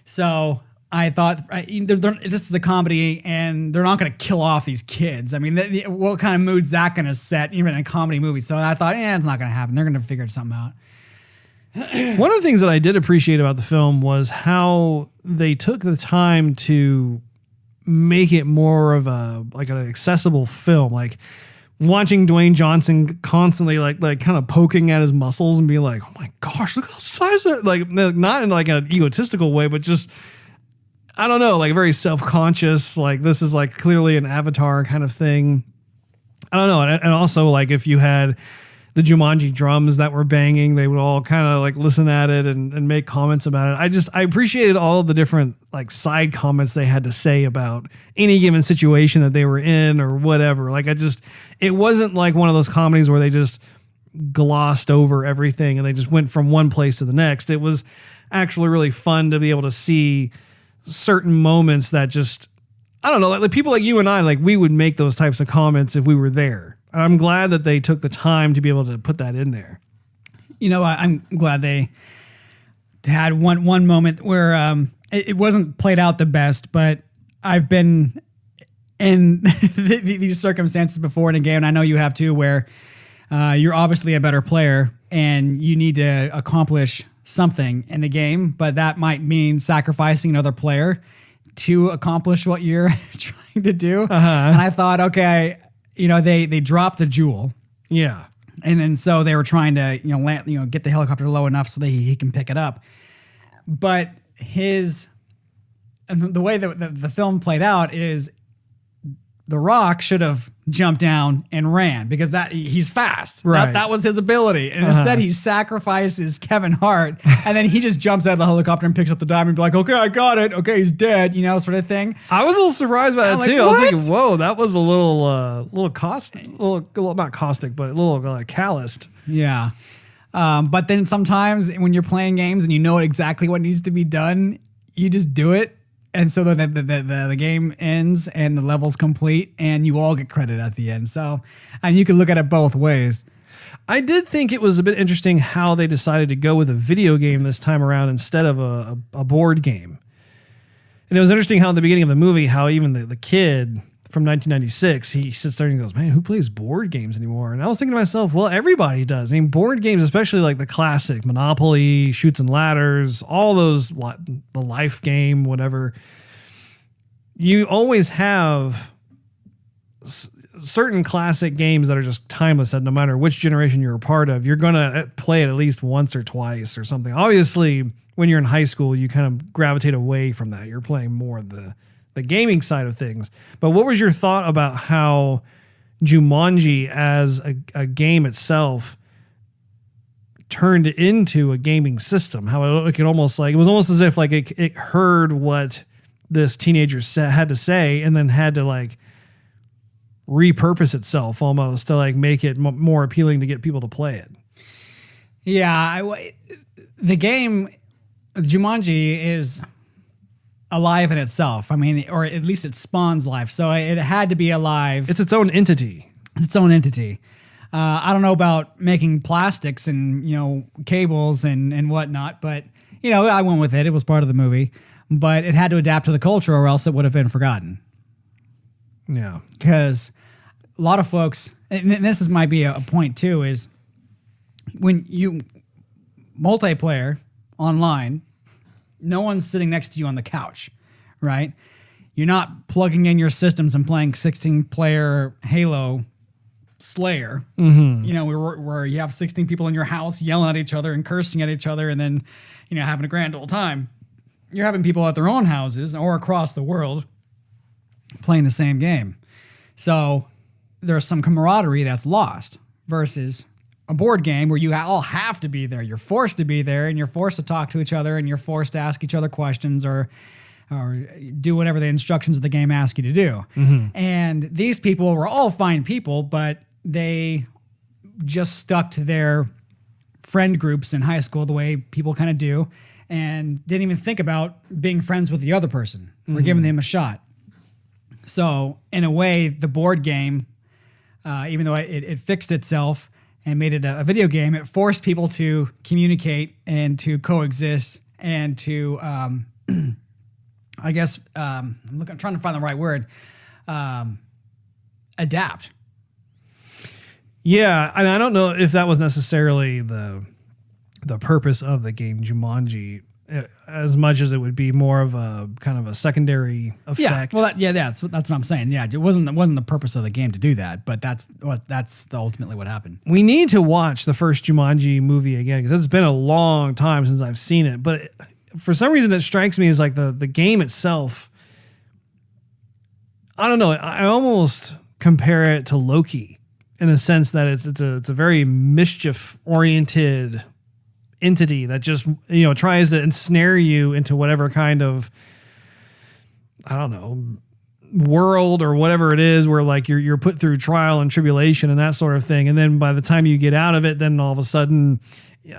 So I thought this is a comedy and they're not going to kill off these kids. I mean, what kind of mood's that going to set even in a comedy movie? So I thought, it's not going to happen. They're going to figure something out. One of the things that I did appreciate about the film was how they took the time to make it more of an accessible film. Like watching Dwayne Johnson constantly like kind of poking at his muscles and being like, oh my gosh, look how size that, like not in like an egotistical way, but just, I don't know, like very self-conscious. Like this is like clearly an Avatar kind of thing. I don't know. And also like if you had the Jumanji drums that were banging, they would all kind of like listen at it and make comments about it. I appreciated all of the different like side comments they had to say about any given situation that they were in or whatever. Like it wasn't like one of those comedies where they just glossed over everything and they just went from one place to the next. It was actually really fun to be able to see certain moments that just, I don't know, like people like you and I, like we would make those types of comments if we were there. I'm glad that they took the time to be able to put that in there. I'm glad they had one moment where it wasn't played out the best, but I've been in these circumstances before in a game, and I know you have too, where you're obviously a better player and you need to accomplish something in the game, but that might mean sacrificing another player to accomplish what you're trying to do. And I thought, okay, they dropped the jewel. Yeah. And then so they were trying to, land, get the helicopter low enough so that he can pick it up. But the way that the film played out is The Rock should have jumped down and ran because he's fast. Right. That was his ability. And instead he sacrifices Kevin Hart and then he just jumps out of the helicopter and picks up the diamond and be like, okay, I got it. Okay, he's dead, sort of thing. I was a little surprised by that too. I was thinking, whoa, that was a little not caustic, but a little calloused. Yeah. But then sometimes when you're playing games and you know exactly what needs to be done, you just do it. And so the game ends and the level's complete and you all get credit at the end. So, you can look at it both ways. I did think it was a bit interesting how they decided to go with a video game this time around instead of a board game. And it was interesting how in the beginning of the movie, how even the kid from 1996, he sits there and he goes, man, who plays board games anymore? And I was thinking to myself, well, everybody does. I mean, board games, especially like the classic Monopoly, Chutes and Ladders, all those, the Life game, whatever. You always have certain classic games that are just timeless that no matter which generation you're a part of, you're going to play it at least once or twice or something. Obviously, when you're in high school, you kind of gravitate away from that. You're playing more of the gaming side of things. But what was your thought about how Jumanji as a game itself turned into a gaming system? How it was almost as if like it heard what this teenager had to say and then had to like repurpose itself almost to like make it more appealing to get people to play it. Yeah, the game Jumanji is alive in itself. I mean, or at least it spawns life. So it had to be alive. It's its own entity. Its own entity. I don't know about making plastics and, cables and whatnot, but, I went with it. It was part of the movie. But it had to adapt to the culture or else it would have been forgotten. Yeah. Because a lot of folks, and this might be a point too, is when you multiplayer online, no one's sitting next to you on the couch, right? You're not plugging in your systems and playing 16-player Halo Slayer, where you have 16 people in your house yelling at each other and cursing at each other and then, having a grand old time. You're having people at their own houses or across the world playing the same game. So there's some camaraderie that's lost versus a board game where you all have to be there. You're forced to be there and you're forced to talk to each other and you're forced to ask each other questions or do whatever the instructions of the game ask you to do. And these people were all fine people, but they just stuck to their friend groups in high school the way people kind of do and didn't even think about being friends with the other person or giving them a shot. So in a way, the board game, even though it fixed itself and made it a video game, it forced people to communicate and to coexist and to, I guess, I'm trying to find the right word, adapt. Yeah, and I don't know if that was necessarily the purpose of the game Jumanji, as much as it would be more of a kind of a secondary effect. Yeah, well, that's what I'm saying. Yeah, it wasn't the purpose of the game to do that, but that's ultimately what happened. We need to watch the first Jumanji movie again because it's been a long time since I've seen it. But for some reason, it strikes me as like the game itself. I don't know. I almost compare it to Loki in the sense that it's a very mischief oriented entity that just tries to ensnare you into whatever kind of, I don't know, world or whatever it is where like you're put through trial and tribulation and that sort of thing, and then by the time you get out of it, then all of a sudden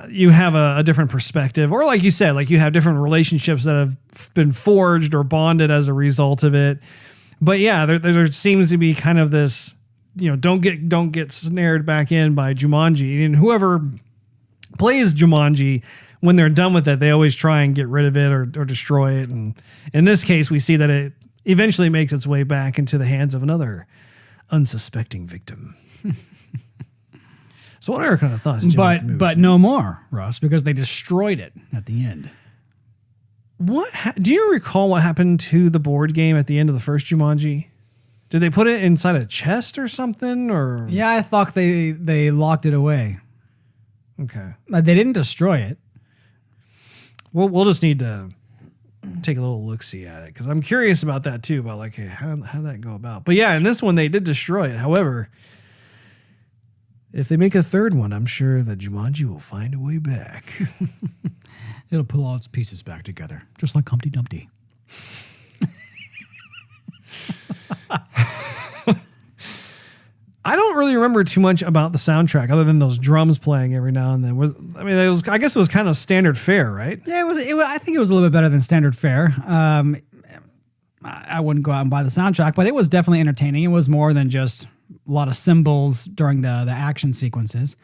you have a different perspective, or like you said, like you have different relationships that have been forged or bonded as a result of it. But yeah, there seems to be kind of this, don't get snared back in by Jumanji, and whoever plays Jumanji, when they're done with it, they always try and get rid of it or destroy it. And in this case, we see that it eventually makes its way back into the hands of another unsuspecting victim. So what are your kind of thoughts? But no more, Russ, because they destroyed it at the end. Do you recall what happened to the board game at the end of the first Jumanji? Did they put it inside a chest or something? Or yeah, I thought they locked it away. Okay. They didn't destroy it. Well, we'll just need to take a little look-see at it because I'm curious about that too, about like, hey, how did that go about? But yeah, in this one, they did destroy it. However, if they make a third one, I'm sure that Jumanji will find a way back. It'll pull all its pieces back together, just like Humpty Dumpty. I don't really remember too much about the soundtrack other than those drums playing every now and then. I guess it was kind of standard fare, right? Yeah, I think it was a little bit better than standard fare. I wouldn't go out and buy the soundtrack, but it was definitely entertaining. It was more than just a lot of cymbals during the action sequences.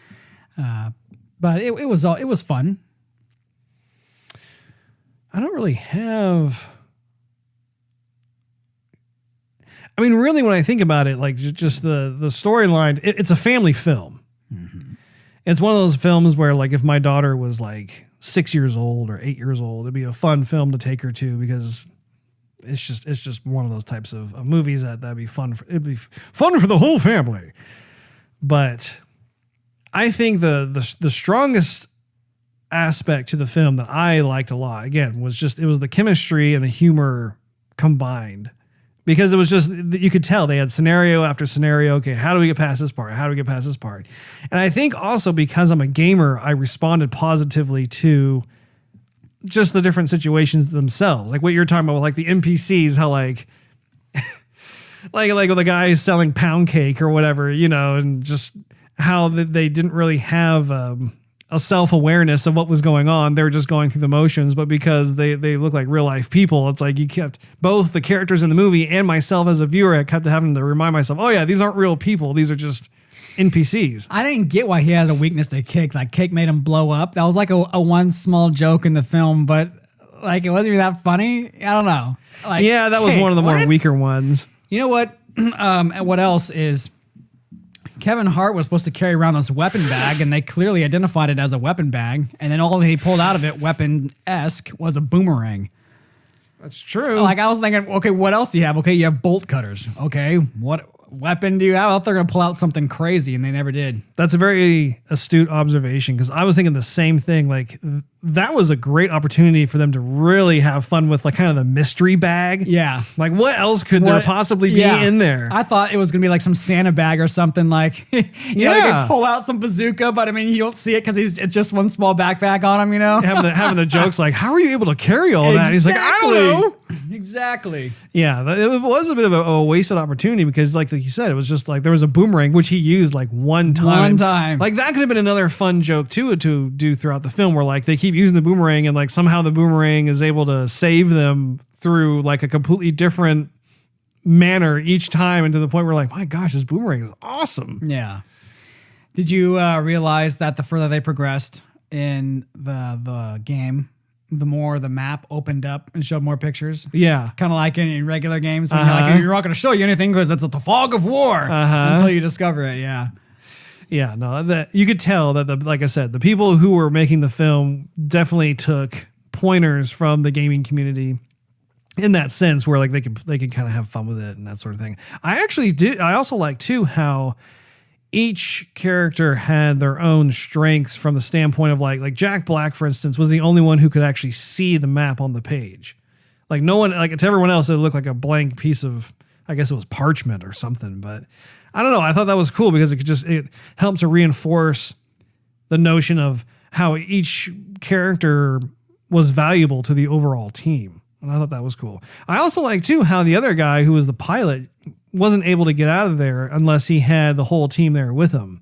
But it was fun. I don't really have. I mean, really, when I think about it, like just the storyline, it's a family film. Mm-hmm. It's one of those films where, like, if my daughter was like 6 years old or 8 years old, it'd be a fun film to take her to because it's just one of those types of movies that'd be fun. It'd be fun for the whole family. But I think the strongest aspect to the film that I liked a lot, again, was the chemistry and the humor combined. Because it was just, you could tell they had scenario after scenario. Okay, how do we get past this part? How do we get past this part? And I think also because I'm a gamer, I responded positively to just the different situations themselves. Like what you're talking about with like the NPCs, how like, like with the guy selling pound cake or whatever, and just how they didn't really have a self-awareness of what was going on. They were just going through the motions, but because they look like real life people, it's like you kept both the characters in the movie and myself as a viewer, I kept having to remind myself, oh yeah, these aren't real people. These are just NPCs. I didn't get why he has a weakness to cake. Like cake made him blow up. That was like a one small joke in the film, but like it wasn't even that funny. I don't know. Like, yeah, that was one of the more weaker ones. You know what? What else is Kevin Hart was supposed to carry around this weapon bag, and they clearly identified it as a weapon bag, and then all he pulled out of it, weapon-esque, was a boomerang. That's true. Like I was thinking, okay, what else do you have? Okay, you have bolt cutters. Okay, what weapon do you have? I thought they're gonna pull out something crazy, and they never did. That's a very astute observation, because I was thinking the same thing. Like that was a great opportunity for them to really have fun with like kind of the mystery bag. Yeah. Like what else could there possibly be in there? I thought it was gonna be like some Santa bag or something. Like you know, you could pull out some bazooka, but I mean you don't see it because it's just one small backpack on him. You know, having the jokes like, how are you able to carry all that? He's like, I don't know. Exactly. Yeah, it was a bit of a wasted opportunity because, like you said, it was just like there was a boomerang which he used like one time. Like that could have been another fun joke too to do throughout the film, where like they keep using the boomerang and like somehow the boomerang is able to save them through like a completely different manner each time, and to the point where like, my gosh, this boomerang is awesome. Yeah. Did you realize that the further they progressed in the game, the more the map opened up and showed more pictures? Yeah. Kind of like in regular games when you're like, you're not going to show you anything because it's the fog of war until you discover it. Yeah. Yeah, no, that you could tell that like I said, the people who were making the film definitely took pointers from the gaming community in that sense, where like they could kind of have fun with it and that sort of thing. I also like too how each character had their own strengths from the standpoint of like Jack Black, for instance, was the only one who could actually see the map on the page. Like no one, like to everyone else, it looked like a blank piece of, I guess it was parchment or something, but I don't know. I thought that was cool because it helped to reinforce the notion of how each character was valuable to the overall team. And I thought that was cool. I also like too how the other guy who was the pilot wasn't able to get out of there unless he had the whole team there with him.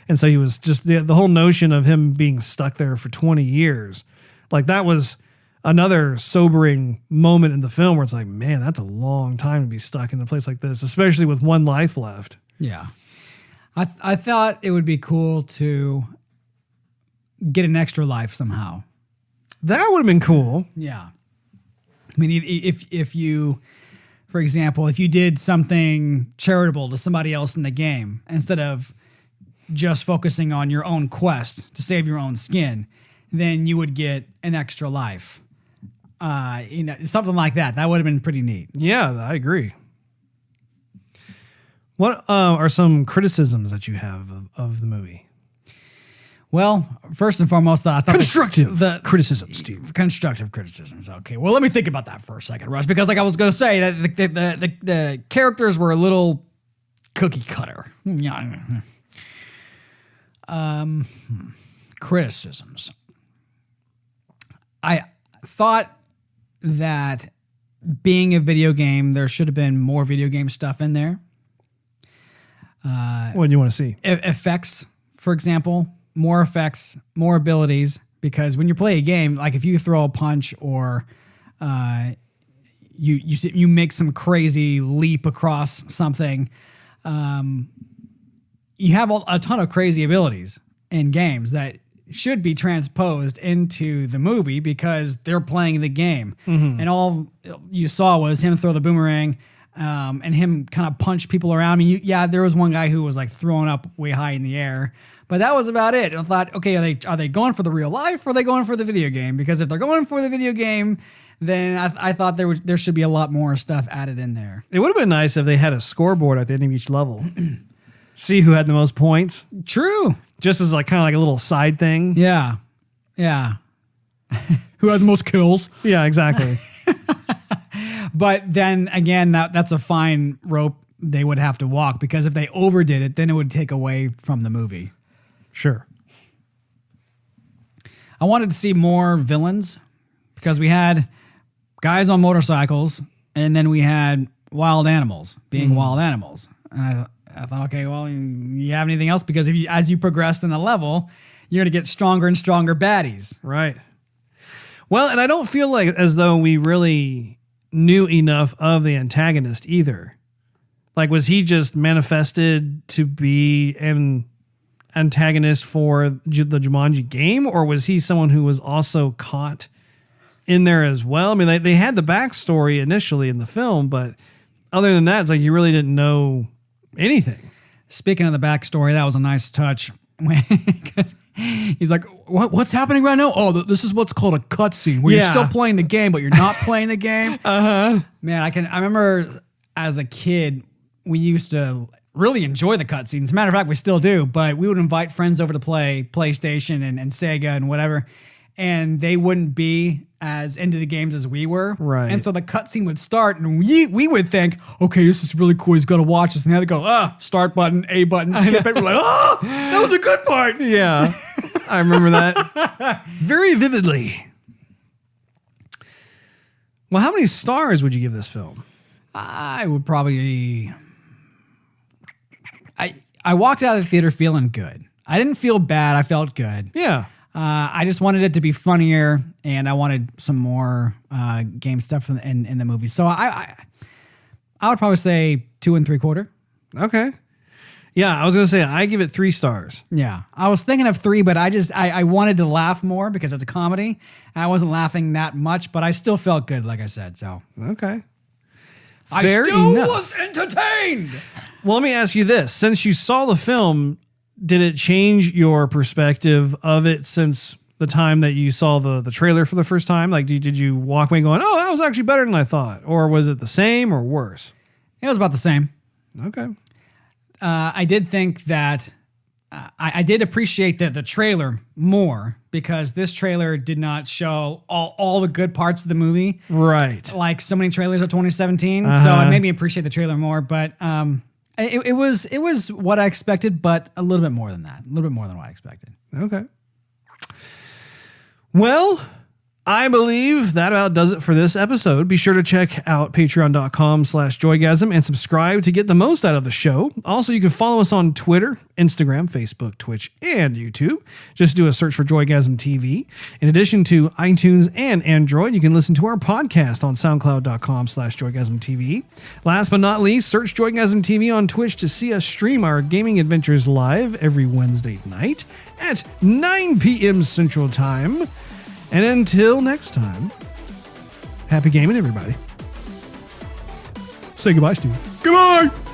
And so he was just the whole notion of him being stuck there for 20 years. Like that was another sobering moment in the film where it's like, man, that's a long time to be stuck in a place like this, especially with one life left. Yeah. I thought it would be cool to get an extra life somehow. That would have been cool. Yeah. I mean, if you, for example, if you did something charitable to somebody else in the game, instead of just focusing on your own quest to save your own skin, then you would get an extra life. Something like that. That would have been pretty neat. Yeah, I agree. What are some criticisms that you have of the movie? Well, first and foremost, I thought constructive criticisms, Steve. Constructive criticisms. Okay. Well, let me think about that for a second, Russ, because like I was going to say that the characters were a little cookie cutter. Criticisms. I thought that being a video game, there should have been more video game stuff in there. What do you want to see? Effects, for example, more effects, more abilities, because when you play a game, like if you throw a punch or you make some crazy leap across something, you have a ton of crazy abilities in games that should be transposed into the movie because they're playing the game. Mm-hmm. And all you saw was him throw the boomerang and him kind of punch people around. I mean, there was one guy who was like throwing up way high in the air, but that was about it. I thought, okay, are they going for the real life or are they going for the video game? Because if they're going for the video game, then I thought there should be a lot more stuff added in there. It would have been nice if they had a scoreboard at the end of each level. See who had the most points. True. Just as like kind of like a little side thing. Yeah. Yeah. Who had the most kills. Yeah, exactly. But then again, that's a fine rope they would have to walk, because if they overdid it, then it would take away from the movie. Sure. I wanted to see more villains because we had guys on motorcycles and then we had wild animals being wild animals. And I thought, okay, well, you have anything else? Because as you progressed in a level, you're going to get stronger and stronger baddies. Right. Well, and I don't feel like as though we really knew enough of the antagonist either. Like, was he just manifested to be an antagonist for the Jumanji game, or was he someone who was also caught in there as well? I mean, they had the backstory initially in the film, but other than that, it's like you really didn't know anything. Speaking of the backstory, that was a nice touch. He's like, what's happening right now? Oh, this is what's called a cutscene where you're still playing the game, but you're not playing the game. Man, I remember as a kid, we used to really enjoy the cutscenes. As a matter of fact, we still do, but we would invite friends over to play PlayStation and Sega and whatever, and they wouldn't be as into the games as we were. Right. And so the cutscene would start, and we would think, okay, this is really cool. He's got to watch this. And they had to go, start button, A button, skip it. We're like, that was a good part. Yeah, I remember that very vividly. Well, how many stars would you give this film? I would probably... I walked out of the theater feeling good. I didn't feel bad. I felt good. Yeah. I just wanted it to be funnier, and I wanted some more game stuff in the movie. So I would probably say 2 3/4. Okay. Yeah, I was going to say, I give it 3 stars. Yeah. I was thinking of 3, but I wanted to laugh more because it's a comedy. I wasn't laughing that much, but I still felt good, like I said. So Okay. I still was entertained. Well, let me ask you this. Since you saw the film, did it change your perspective of it since the time that you saw the trailer for the first time? Like, did you walk away going, oh, that was actually better than I thought? Or was it the same or worse? It was about the same. Okay. I did think that I did appreciate the trailer more because this trailer did not show all the good parts of the movie. Right. Like so many trailers of 2017. So it made me appreciate the trailer more. But it was what I expected, but a little bit more than that. A little bit more than what I expected. Okay. Well, I believe that about does it for this episode. Be sure to check out patreon.com/joygasm and subscribe to get the most out of the show. Also, you can follow us on Twitter, Instagram, Facebook, Twitch, and YouTube. Just do a search for Joygasm TV. In addition to iTunes and Android, you can listen to our podcast on soundcloud.com/Joygasm TV. Last but not least, search Joygasm TV on Twitch to see us stream our gaming adventures live every Wednesday night at 9 p.m. Central Time. And until next time, happy gaming, everybody. Say goodbye, Stu. Goodbye!